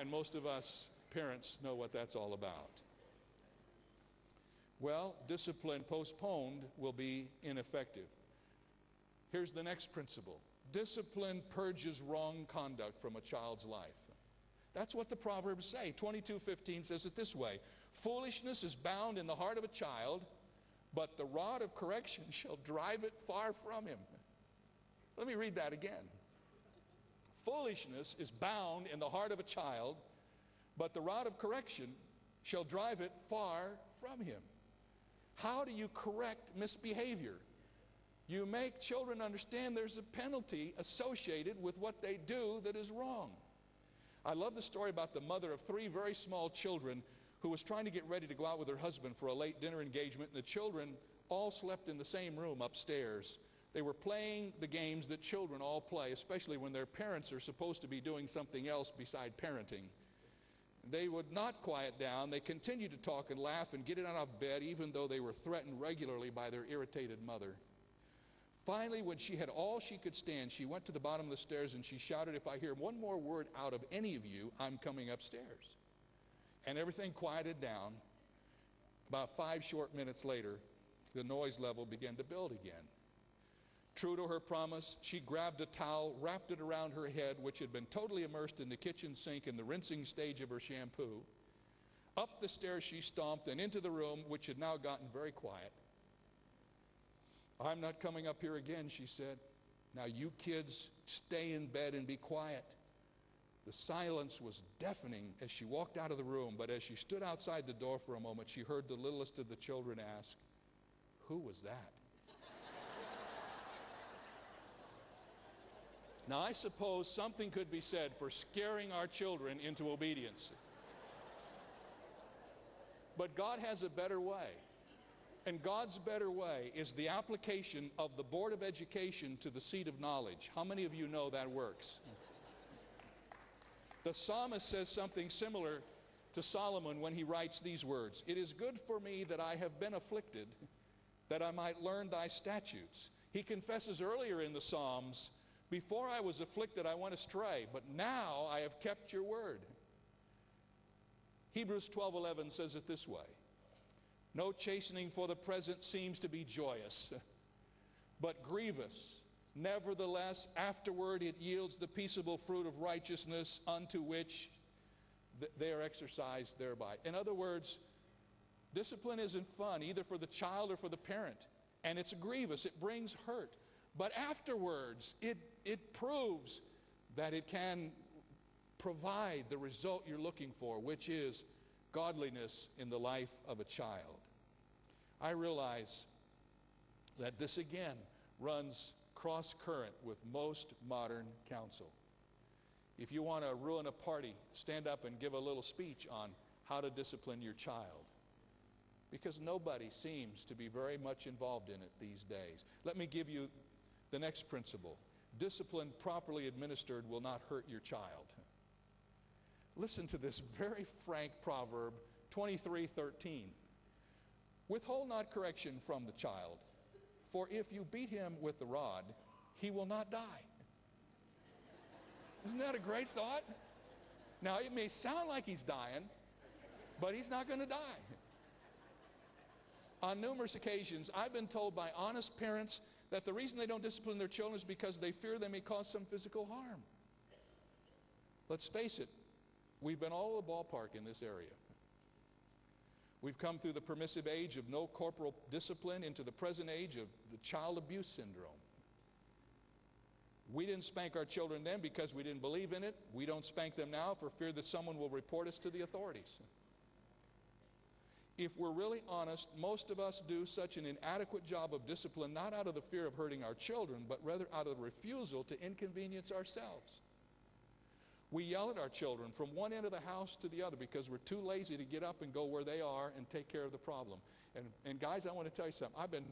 And most of us parents know what that's all about. Well, discipline postponed will be ineffective. Here's the next principle. Discipline purges wrong conduct from a child's life. That's what the Proverbs say. 22:15 says it this way: foolishness is bound in the heart of a child, but the rod of correction shall drive it far from him. Let me read that again. Foolishness is bound in the heart of a child, but the rod of correction shall drive it far from him. How do you correct misbehavior? You make children understand there's a penalty associated with what they do that is wrong. I love the story about the mother of 3 very small children who was trying to get ready to go out with her husband for a late dinner engagement, and the children all slept in the same room upstairs. They were playing the games that children all play, especially when their parents are supposed to be doing something else beside parenting. They would not quiet down. They continued to talk and laugh and get it out of bed, even though they were threatened regularly by their irritated mother. Finally, when she had all she could stand, she went to the bottom of the stairs and she shouted, "If I hear one more word out of any of you, I'm coming upstairs." And everything quieted down. About 5 short minutes later, the noise level began to build again. True to her promise, she grabbed a towel, wrapped it around her head, which had been totally immersed in the kitchen sink in the rinsing stage of her shampoo. Up the stairs she stomped and into the room, which had now gotten very quiet. "I'm not coming up here again," she said. "Now you kids stay in bed and be quiet." The silence was deafening as she walked out of the room, but as she stood outside the door for a moment, she heard the littlest of the children ask, "Who was that?" Now, I suppose something could be said for scaring our children into obedience. But God has a better way. And God's better way is the application of the Board of Education to the seat of knowledge. How many of you know that works? The psalmist says something similar to Solomon when he writes these words: "It is good for me that I have been afflicted, that I might learn thy statutes." He confesses earlier in the Psalms, "Before I was afflicted, I went astray, but now I have kept your word." Hebrews 12:11 says it this way: "No chastening for the present seems to be joyous, but grievous. Nevertheless, afterward it yields the peaceable fruit of righteousness, unto which they are exercised thereby." In other words, discipline isn't fun, either for the child or for the parent. And it's grievous. It brings hurt. But afterwards, it proves that it can provide the result you're looking for, which is godliness in the life of a child. I realize that this again runs cross-current with most modern counsel. If you want to ruin a party, stand up and give a little speech on how to discipline your child, because nobody seems to be very much involved in it these days. Let me give you the next principle. Discipline properly administered will not hurt your child. Listen to this very frank proverb, 23:13. "Withhold not correction from the child, for if you beat him with the rod, he will not die." Isn't that a great thought? Now, it may sound like he's dying, but he's not going to die. On numerous occasions, I've been told by honest parents that the reason they don't discipline their children is because they fear they may cause some physical harm. Let's face it, we've been all over the ballpark in this area. We've come through the permissive age of no corporal discipline into the present age of the child abuse syndrome. We didn't spank our children then because we didn't believe in it. We don't spank them now for fear that someone will report us to the authorities. If we're really honest, most of us do such an inadequate job of discipline not out of the fear of hurting our children, but rather out of the refusal to inconvenience ourselves. We yell at our children from one end of the house to the other because we're too lazy to get up and go where they are and take care of the problem. And guys, I want to tell you something. I've been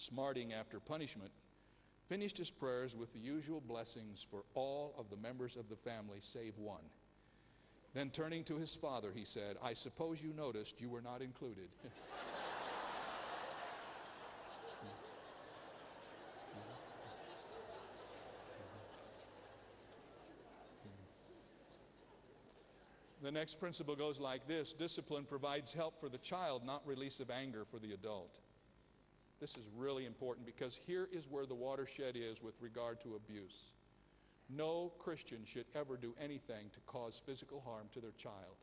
smarting after punishment, finished his prayers with the usual blessings for all of the members of the family save one. Then turning to his father, he said, "I suppose you noticed you were not included." The next principle goes like this: discipline provides help for the child, not release of anger for the adult. This is really important because here is where the watershed is with regard to abuse. No Christian should ever do anything to cause physical harm to their child.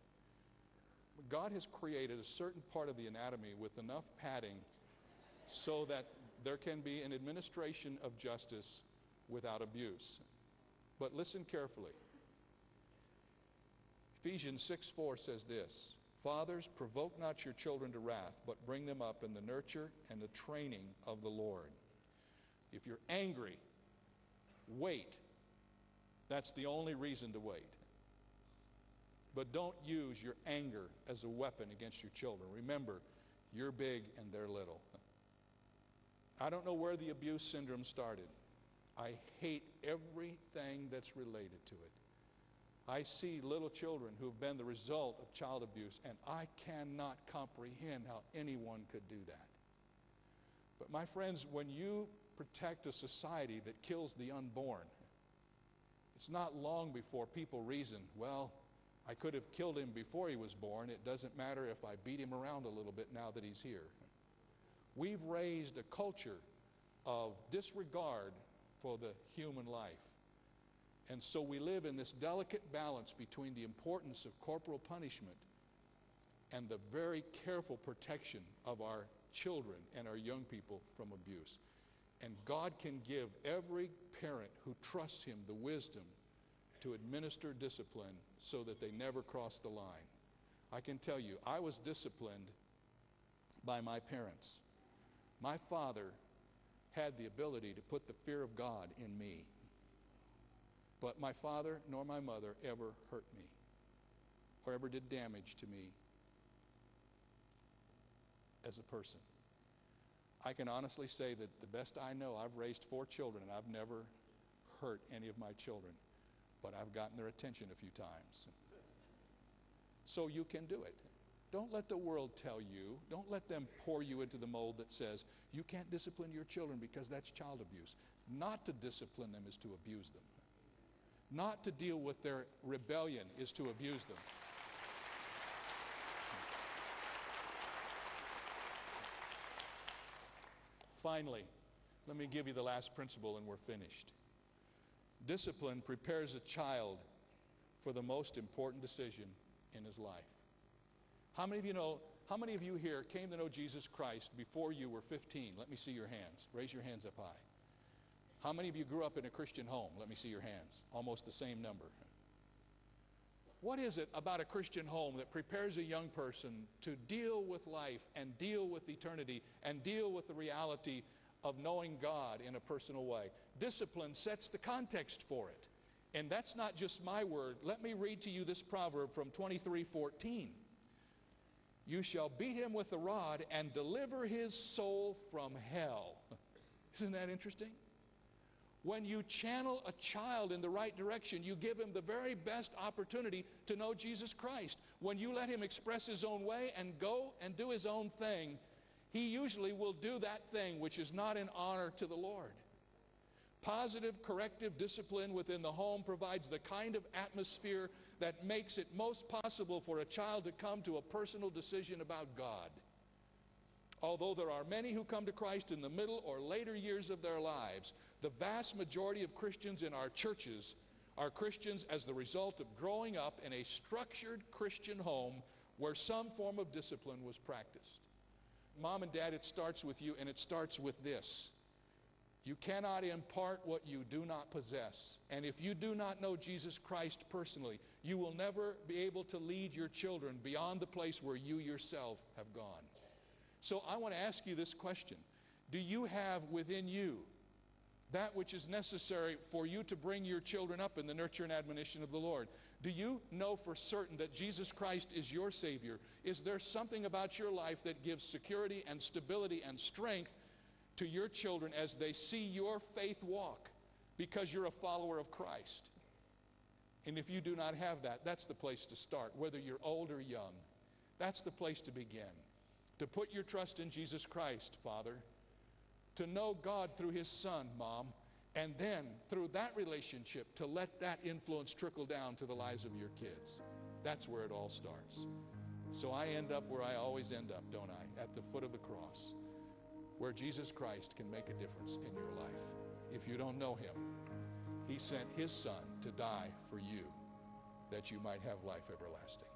God has created a certain part of the anatomy with enough padding so that there can be an administration of justice without abuse. But listen carefully. Ephesians 6:4 says this: "Fathers, provoke not your children to wrath, but bring them up in the nurture and the training of the Lord." If you're angry, wait. That's the only reason to wait. But don't use your anger as a weapon against your children. Remember, you're big and they're little. I don't know where the abuse syndrome started. I hate everything that's related to it. I see little children who have been the result of child abuse, and I cannot comprehend how anyone could do that. But my friends, when you protect a society that kills the unborn, it's not long before people reason, well, I could have killed him before he was born. It doesn't matter if I beat him around a little bit now that he's here. We've raised a culture of disregard for the human life. And so we live in this delicate balance between the importance of corporal punishment and the very careful protection of our children and our young people from abuse. And God can give every parent who trusts him the wisdom to administer discipline so that they never cross the line. I can tell you, I was disciplined by my parents. My father had the ability to put the fear of God in me. But my father nor my mother ever hurt me or ever did damage to me as a person. I can honestly say that the best I know, I've raised 4 children and I've never hurt any of my children, but I've gotten their attention a few times. So you can do it. Don't let the world tell you, don't let them pour you into the mold that says you can't discipline your children because that's child abuse. Not to discipline them is to abuse them. Not to deal with their rebellion is to abuse them. Finally, let me give you the last principle and we're finished. Discipline prepares a child for the most important decision in his life. How many of you here came to know Jesus Christ before you were 15? Let me see your hands. Raise your hands up high. How many of you grew up in a Christian home? Let me see your hands. Almost the same number. What is it about a Christian home that prepares a young person to deal with life and deal with eternity and deal with the reality of knowing God in a personal way? Discipline sets the context for it. And that's not just my word. Let me read to you this proverb from 23:14. "You shall beat him with a rod and deliver his soul from hell." Isn't that interesting? When you channel a child in the right direction, you give him the very best opportunity to know Jesus Christ. When you let him express his own way and go and do his own thing, he usually will do that thing which is not in honor to the Lord. Positive corrective discipline within the home provides the kind of atmosphere that makes it most possible for a child to come to a personal decision about God. Although there are many who come to Christ in the middle or later years of their lives, the vast majority of Christians in our churches are Christians as the result of growing up in a structured Christian home where some form of discipline was practiced. Mom and Dad, it starts with you, and it starts with this. You cannot impart what you do not possess. And if you do not know Jesus Christ personally, you will never be able to lead your children beyond the place where you yourself have gone. So I want to ask you this question. Do you have within you that which is necessary for you to bring your children up in the nurture and admonition of the Lord? Do you know for certain that Jesus Christ is your Savior? Is there something about your life that gives security and stability and strength to your children as they see your faith walk because you're a follower of Christ. And if you do not have that, that's the place to start, whether you're old or young. That's the place to begin. To put your trust in Jesus Christ, Father. To know God through His Son, Mom. And then, through that relationship, to let that influence trickle down to the lives of your kids. That's where it all starts. So I end up where I always end up, don't I? At the foot of the cross, where Jesus Christ can make a difference in your life. If you don't know Him, He sent His Son to die for you, that you might have life everlasting.